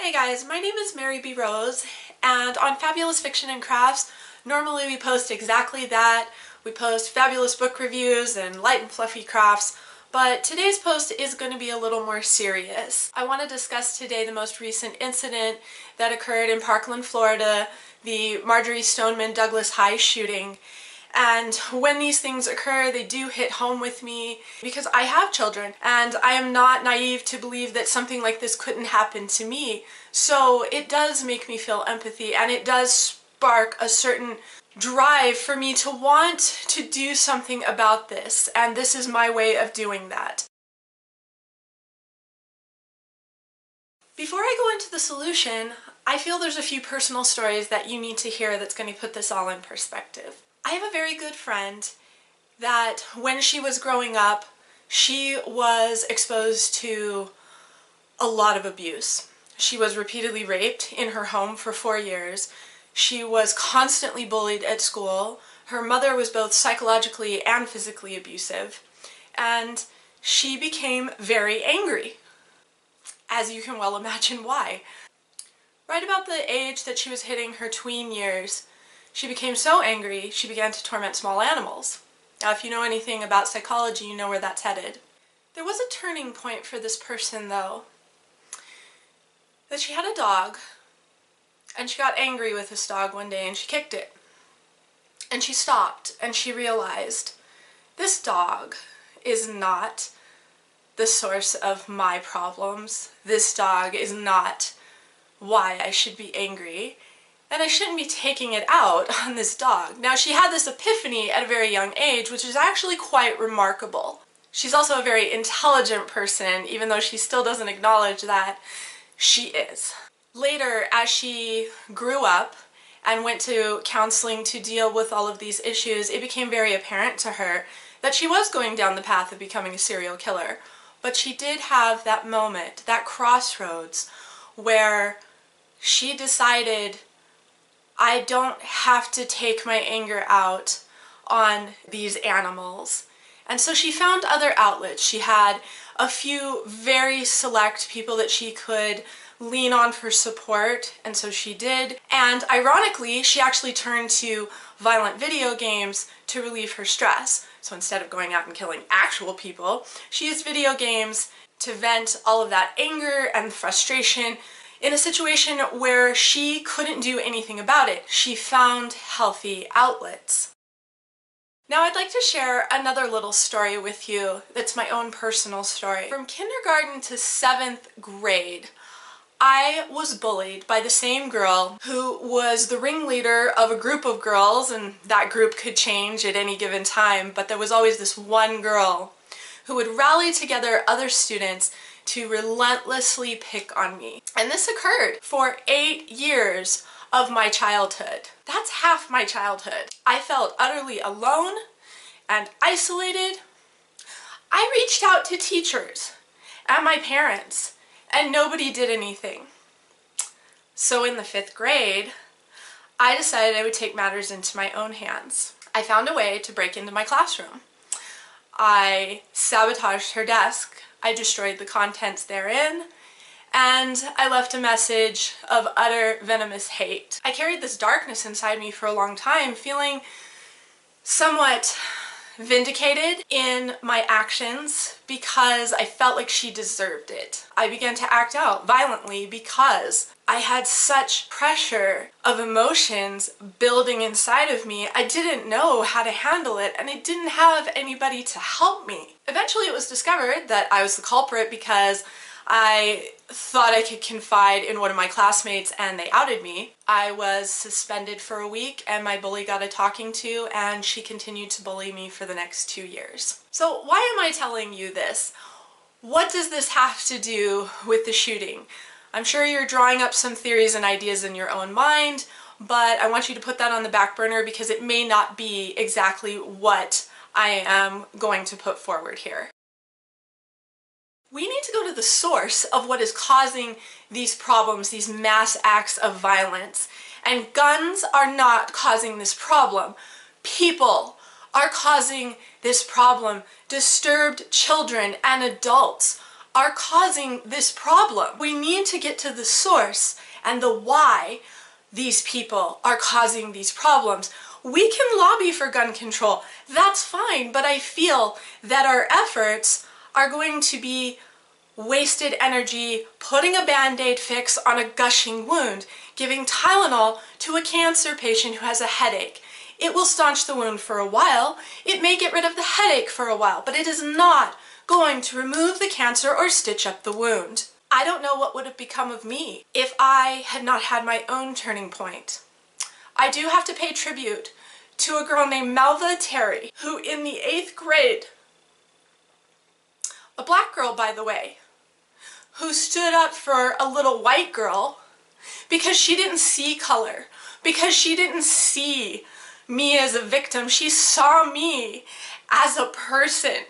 Hey guys, my name is Mary B. Rose, and on Fabulous Fiction and Crafts, normally we post exactly that. We post fabulous book reviews and light and fluffy crafts, but today's post is going to be a little more serious. I want to discuss today the most recent incident that occurred in Parkland, Florida, the Marjorie Stoneman Douglas High shooting. And when these things occur, they do hit home with me because I have children and I am not naive to believe that something like this couldn't happen to me. So it does make me feel empathy, and it does spark a certain drive for me to want to do something about this, and this is my way of doing that. Before I go into the solution, I feel there's a few personal stories that you need to hear that's going to put this all in perspective. I have a very good friend that when she was growing up, she was exposed to a lot of abuse. She was repeatedly raped in her home for 4 years. She was constantly bullied at school. Her mother was both psychologically and physically abusive, and she became very angry, as you can well imagine why. Right about the age that she was hitting her tween years, she became so angry, she began to torment small animals. Now, if you know anything about psychology, you know where that's headed. There was a turning point for this person, though, that she had a dog, and she got angry with this dog one day and she kicked it. And she stopped and she realized, this dog is not the source of my problems. This dog is not why I should be angry. And I shouldn't be taking it out on this dog. Now, she had this epiphany at a very young age, which is actually quite remarkable. She's also a very intelligent person, even though she still doesn't acknowledge that she is. Later, as she grew up and went to counseling to deal with all of these issues, it became very apparent to her that she was going down the path of becoming a serial killer. But she did have that moment, that crossroads, where she decided, I don't have to take my anger out on these animals. And so she found other outlets. She had a few very select people that she could lean on for support, and so she did. And ironically, she actually turned to violent video games to relieve her stress. So instead of going out and killing actual people, she used video games to vent all of that anger and frustration in a situation where she couldn't do anything about it. She found healthy outlets. Now I'd like to share another little story with you that's my own personal story. From kindergarten to 7th grade, I was bullied by the same girl who was the ringleader of a group of girls, and that group could change at any given time, but there was always this one girl who would rally together other students to relentlessly pick on me. And this occurred for 8 years of my childhood. That's half my childhood. I felt utterly alone and isolated. I reached out to teachers and my parents, and nobody did anything. So in the 5th grade, I decided I would take matters into my own hands. I found a way to break into my classroom. I sabotaged her desk. I destroyed the contents therein, and I left a message of utter venomous hate. I carried this darkness inside me for a long time, feeling somewhat vindicated in my actions because I felt like she deserved it. I began to act out violently because I had such pressure of emotions building inside of me. I didn't know how to handle it, and I didn't have anybody to help me. Eventually it was discovered that I was the culprit because I thought I could confide in one of my classmates and they outed me. I was suspended for a week and my bully got a talking to, and she continued to bully me for the next 2 years. So why am I telling you this? What does this have to do with the shooting? I'm sure you're drawing up some theories and ideas in your own mind, but I want you to put that on the back burner because it may not be exactly what I am going to put forward here. We need to go to the source of what is causing these problems, these mass acts of violence. And guns are not causing this problem. People are causing this problem. Disturbed children and adults are causing this problem. We need to get to the source and the why these people are causing these problems. We can lobby for gun control, that's fine, but I feel that our efforts are going to be wasted energy putting a band-aid fix on a gushing wound, giving Tylenol to a cancer patient who has a headache. It will staunch the wound for a while, it may get rid of the headache for a while, but it is not going to remove the cancer or stitch up the wound. I don't know what would have become of me if I had not had my own turning point. I do have to pay tribute to a girl named Melva Terry, who in the 8th grade, a black girl by the way, who stood up for a little white girl because she didn't see color, because she didn't see me as a victim, she saw me as a person.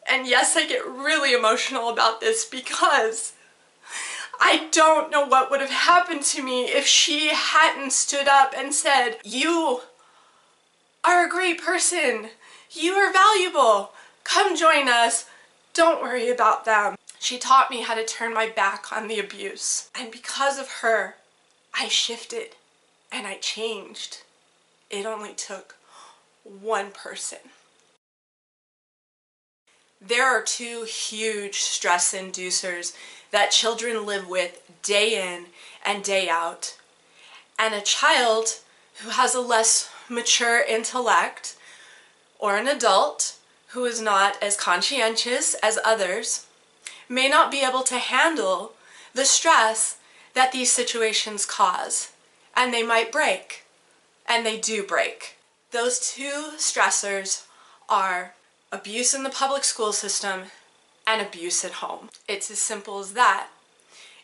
And yes, I get really emotional about this because I don't know what would have happened to me if she hadn't stood up and said, "You are a great person. You are valuable. Come join us. Don't worry about them." She taught me how to turn my back on the abuse. And because of her, I shifted and I changed. It only took one person. There are 2 huge stress inducers that children live with day in and day out. And a child who has a less mature intellect, or an adult who is not as conscientious as others, may not be able to handle the stress that these situations cause. And they might break. And they do break. Those 2 stressors are abuse in the public school system and abuse at home. It's as simple as that.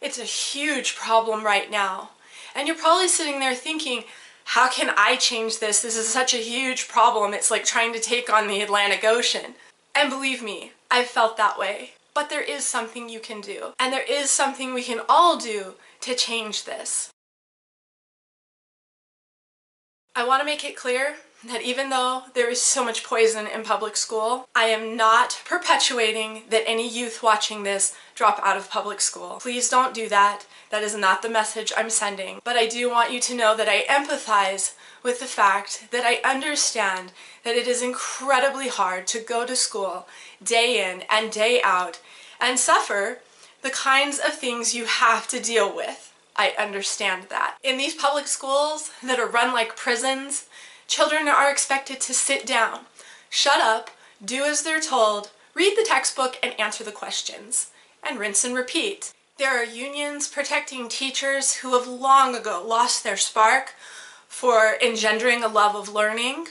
It's a huge problem right now. And you're probably sitting there thinking, how can I change this? This is such a huge problem. It's like trying to take on the Atlantic Ocean. And believe me, I've felt that way. But there is something you can do. And there is something we can all do to change this. I want to make it clear that even though there is so much poison in public school, I am not perpetuating that any youth watching this drop out of public school. Please don't do that. That is not the message I'm sending. But I do want you to know that I empathize with the fact that I understand that it is incredibly hard to go to school day in and day out and suffer the kinds of things you have to deal with. I understand that. In these public schools that are run like prisons, children are expected to sit down, shut up, do as they're told, read the textbook and answer the questions, and rinse and repeat. There are unions protecting teachers who have long ago lost their spark for engendering a love of learning,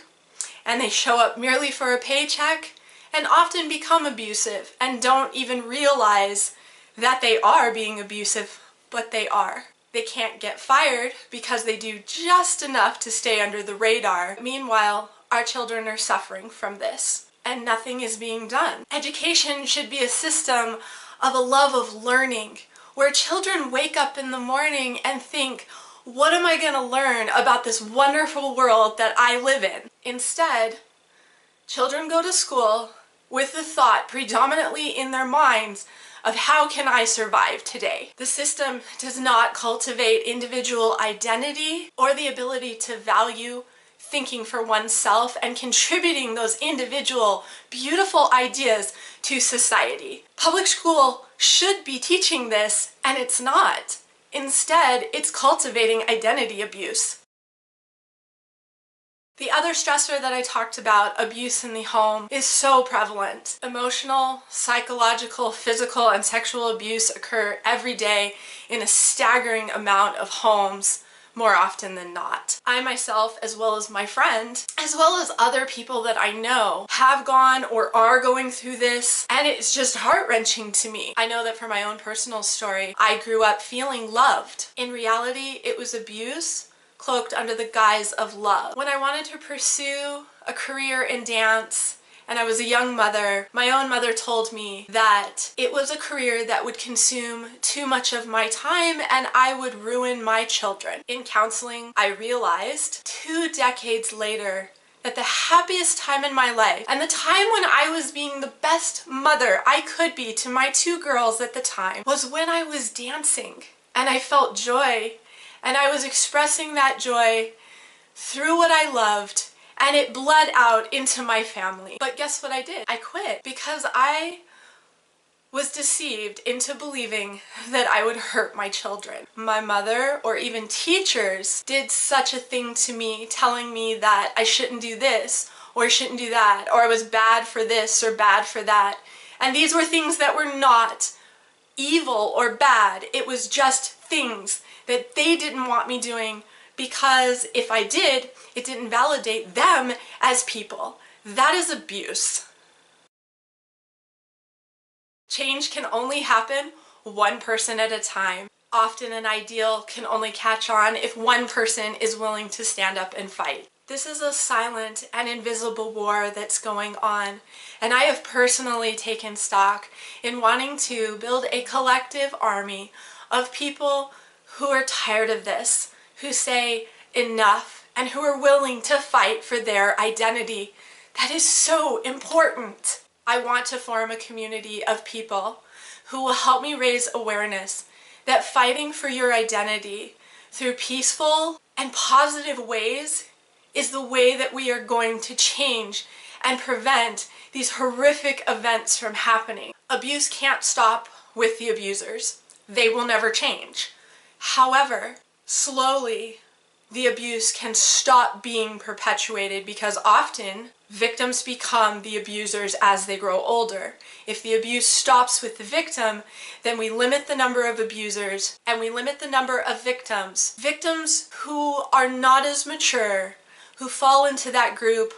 and they show up merely for a paycheck and often become abusive and don't even realize that they are being abusive, but they are. They can't get fired because they do just enough to stay under the radar. Meanwhile, our children are suffering from this, and nothing is being done. Education should be a system of a love of learning, where children wake up in the morning and think, what am I going to learn about this wonderful world that I live in? Instead, children go to school with the thought predominantly in their minds of how can I survive today? The system does not cultivate individual identity or the ability to value thinking for oneself and contributing those individual beautiful ideas to society. Public school should be teaching this, and it's not. Instead, it's cultivating identity abuse. The other stressor that I talked about, abuse in the home, is so prevalent. Emotional, psychological, physical, and sexual abuse occur every day in a staggering amount of homes, more often than not. I myself, as well as my friend, as well as other people that I know, have gone or are going through this, and it's just heart-wrenching to me. I know that for my own personal story, I grew up feeling loved. In reality, it was abuse cloaked under the guise of love. When I wanted to pursue a career in dance and I was a young mother, my own mother told me that it was a career that would consume too much of my time and I would ruin my children. In counseling, I realized 2 decades later that the happiest time in my life, and the time when I was being the best mother I could be to my 2 girls at the time, was when I was dancing. And I felt joy, and I was expressing that joy through what I loved, and it bled out into my family. But guess what I did? I quit because I was deceived into believing that I would hurt my children. My mother or even teachers did such a thing to me, telling me that I shouldn't do this or I shouldn't do that, or I was bad for this or bad for that. And these were things that were not evil or bad. It was just things that they didn't want me doing, because if I did, it didn't validate them as people. That is abuse. Change can only happen one person at a time. Often an ideal can only catch on if one person is willing to stand up and fight. This is a silent and invisible war that's going on, and I have personally taken stock in wanting to build a collective army of people who are tired of this, who say enough, and who are willing to fight for their identity. That is so important. I want to form a community of people who will help me raise awareness that fighting for your identity through peaceful and positive ways is the way that we are going to change and prevent these horrific events from happening. Abuse can't stop with the abusers. They will never change. However, slowly, the abuse can stop being perpetuated, because often victims become the abusers as they grow older. If the abuse stops with the victim, then we limit the number of abusers and we limit the number of victims. Victims who are not as mature, who fall into that group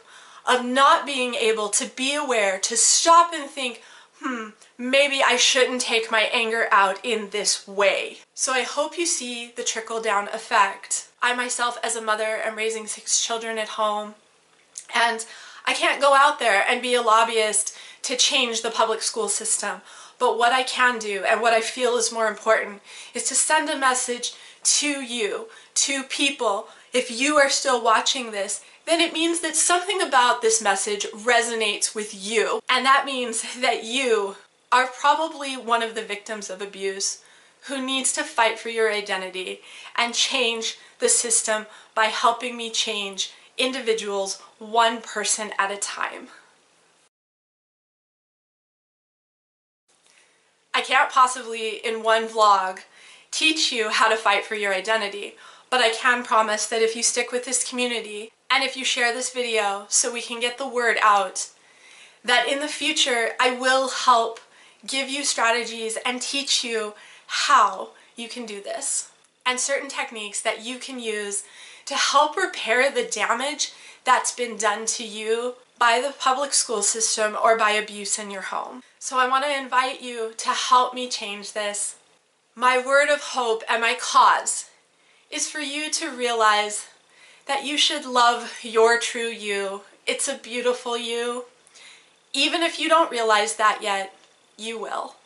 of not being able to be aware, to stop and think, maybe I shouldn't take my anger out in this way. So I hope you see the trickle-down effect. I myself, as a mother, am raising 6 children at home, and I can't go out there and be a lobbyist to change the public school system. But what I can do, and what I feel is more important, is to send a message to you, to people. If you are still watching this, then it means that something about this message resonates with you. And that means that you are probably one of the victims of abuse who needs to fight for your identity and change the system by helping me change individuals one person at a time. I can't possibly in one vlog teach you how to fight for your identity, but I can promise that if you stick with this community and if you share this video so we can get the word out, that in the future I will help give you strategies and teach you how you can do this, and certain techniques that you can use to help repair the damage that's been done to you by the public school system or by abuse in your home. So I want to invite you to help me change this. My word of hope and my cause is for you to realize that you should love your true you. It's a beautiful you. Even if you don't realize that yet, you will.